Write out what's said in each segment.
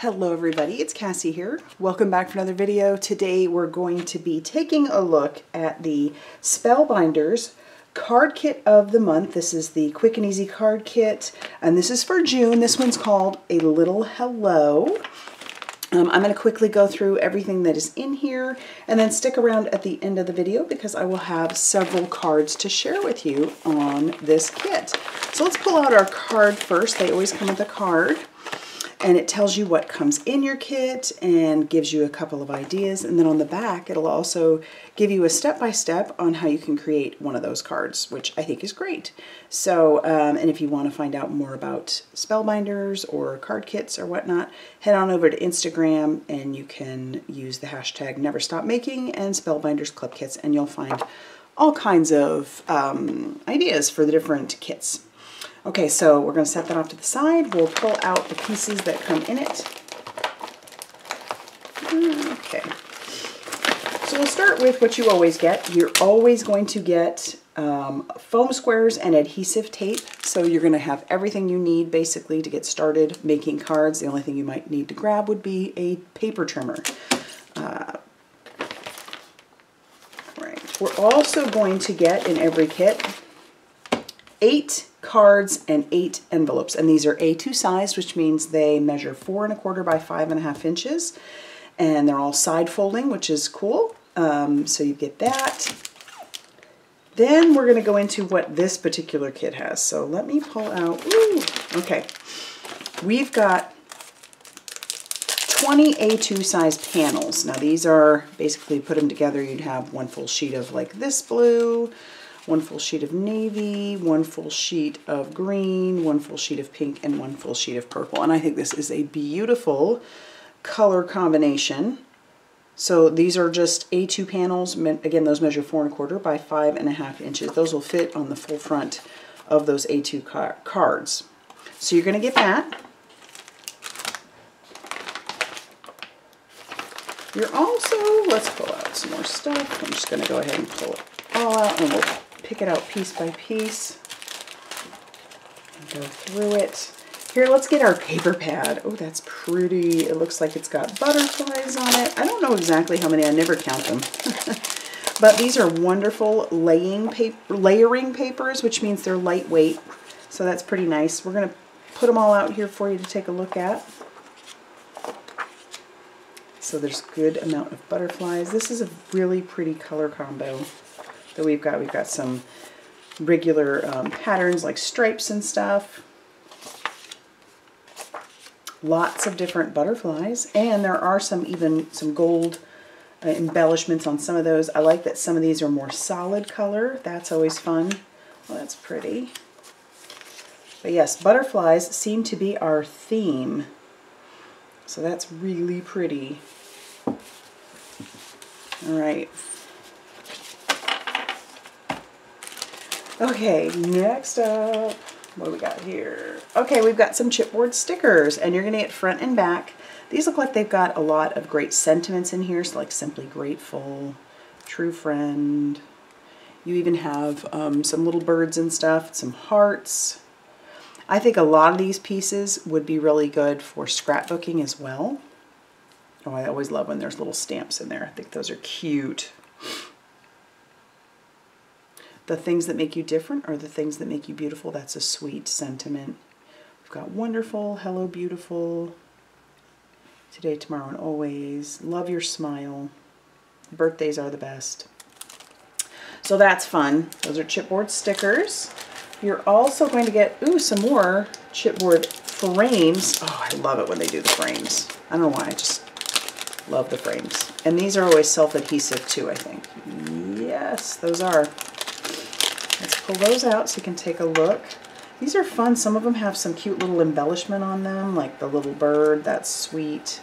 Hello everybody, it's Cassie here. Welcome back for another video. Today we're going to be taking a look at the Spellbinders card kit of the month. This is the Quick and Easy card kit, and this is for June. This one's called A Little Hello. I'm going to quickly go through everything that is in here and then stick around at the end of the video because I will have several cards to share with you on this kit. So let's pull out our card first. They always come with a card. And it tells you what comes in your kit and gives you a couple of ideas. And then on the back, it'll also give you a step-by-step on how you can create one of those cards, which I think is great. So, and if you want to find out more about Spellbinders or card kits or whatnot, head on over to Instagram and you can use the hashtag NeverStopMaking and Spellbinders Club Kits, and you'll find all kinds of ideas for the different kits. Okay, so we're going to set that off to the side. We'll pull out the pieces that come in it. Okay. So we'll start with what you always get. You're always going to get foam squares and adhesive tape. So you're going to have everything you need basically to get started making cards. The only thing you might need to grab would be a paper trimmer. Right. We're also going to get in every kit 8 cards and 8 envelopes, and these are A2 sized, which means they measure 4 1/4 by 5 1/2 inches, and they're all side folding, which is cool. So you get that. Then we're going to go into what this particular kit has. So let me pull out. Okay, we've got 20 A2 sized panels. Now these are basically, put them together, you'd have one full sheet of like this blue, one full sheet of navy, one full sheet of green, one full sheet of pink, and one full sheet of purple. And I think this is a beautiful color combination. So these are just A2 panels. Again, those measure 4 1/4 by 5 1/2 inches. Those will fit on the full front of those A2 cards. So you're going to get that. You're also, let's pull out some more stuff. I'm just going to go ahead and pull it all out, and we'll pick it out piece by piece and go through it. Here, let's get our paper pad. Oh, that's pretty. It looks like it's got butterflies on it. I don't know exactly how many. I never count them. But these are wonderful layering papers, which means they're lightweight. So that's pretty nice. We're going to put them all out here for you to take a look at. So there's a good amount of butterflies. This is a really pretty color combo that we've got. We've got some regular patterns like stripes and stuff. Lots of different butterflies, and there are some gold embellishments on some of those. I like that some of these are more solid color. That's always fun. Well, that's pretty. But yes, butterflies seem to be our theme. So that's really pretty. All right. Okay, next up, what do we got here? Okay, we've got some chipboard stickers, and you're going to get front and back. These look like they've got a lot of great sentiments in here, so like Simply Grateful, True Friend. You even have some little birds and stuff, some hearts. I think a lot of these pieces would be really good for scrapbooking as well. Oh, I always love when there's little stamps in there. I think those are cute. The things that make you different are the things that make you beautiful. That's a sweet sentiment. We've got wonderful, hello beautiful, today, tomorrow, and always. Love your smile. Birthdays are the best. So that's fun. Those are chipboard stickers. You're also going to get, some more chipboard frames. Oh, I love it when they do the frames. I don't know why, I just love the frames. And these are always self-adhesive too, I think. Yes, those are. Let's pull those out so you can take a look. These are fun. Some of them have some cute little embellishment on them, like the little bird. That's sweet.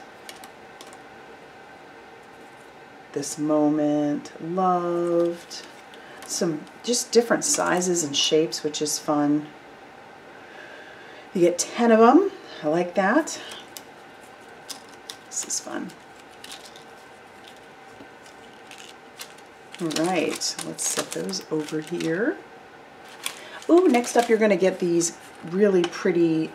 This moment, loved. Some just different sizes and shapes, which is fun. You get 10 of them. I like that. This is fun. All right, let's set those over here. Ooh, next up you're going to get these really pretty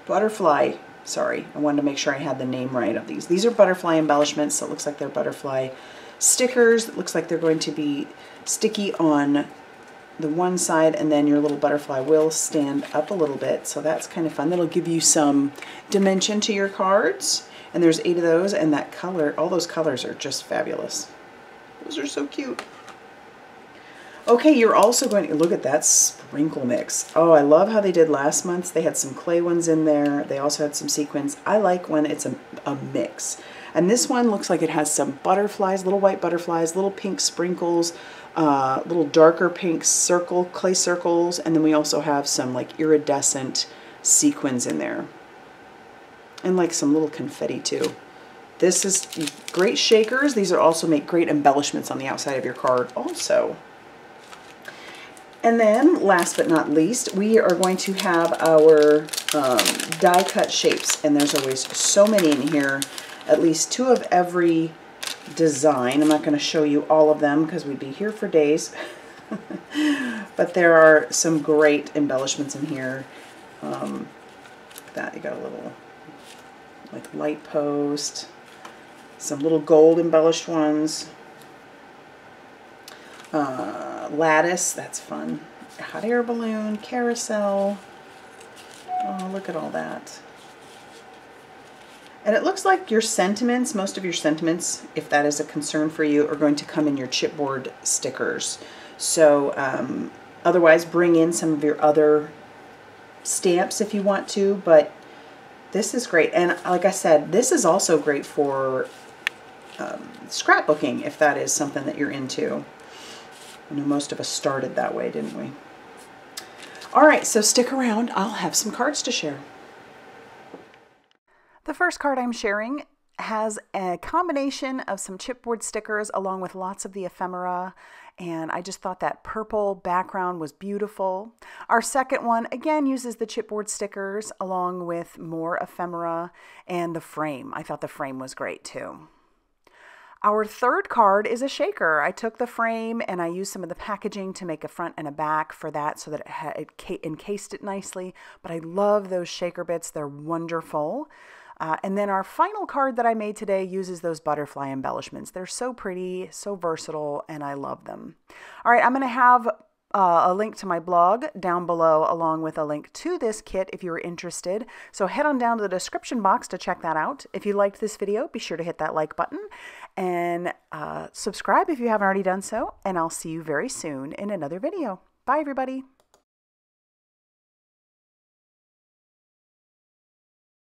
butterfly, sorry, I wanted to make sure I had the name right of these. These are butterfly embellishments, so it looks like they're butterfly stickers. It looks like they're going to be sticky on the one side, and then your little butterfly will stand up a little bit, so that's kind of fun. That'll give you some dimension to your cards, and there's 8 of those, and that color, all those colors are just fabulous. Those are so cute. Okay, you're also going to look at that sprinkle mix. Oh, I love how they did last month's. They had some clay ones in there. They also had some sequins. I like when it's a mix. And this one looks like it has some butterflies, little white butterflies, little pink sprinkles, little darker pink clay circles, and then we also have some like iridescent sequins in there. And like some little confetti too. This is great shakers. These are also make great embellishments on the outside of your card also. And then, last but not least, we are going to have our die cut shapes. And there's always so many in here, at least 2 of every design. I'm not going to show you all of them because we'd be here for days. But there are some great embellishments in here. That you got a little like light post, some little gold embellished ones. Lattice, that's fun. Hot air balloon, carousel. Oh, look at all that. And it looks like your sentiments, most of your sentiments, if that is a concern for you, are going to come in your chipboard stickers. So otherwise, bring in some of your other stamps if you want to, but this is great. And like I said, this is also great for scrapbooking if that is something that you're into. I know most of us started that way, didn't we? All right, so stick around. I'll have some cards to share. The first card I'm sharing has a combination of some chipboard stickers along with lots of the ephemera, and I just thought that purple background was beautiful. Our second one, again, uses the chipboard stickers along with more ephemera and the frame. I thought the frame was great too. Our third card is a shaker. I took the frame and I used some of the packaging to make a front and a back for that so that it encased it nicely. But I love those shaker bits. They're wonderful. And then our final card that I made today uses those butterfly embellishments. They're so pretty, so versatile, and I love them. All right, I'm going to have a link to my blog down below along with a link to this kit if you're interested. So head on down to the description box to check that out. If you liked this video, be sure to hit that like button and subscribe if you haven't already done so. And I'll see you very soon in another video. Bye, everybody.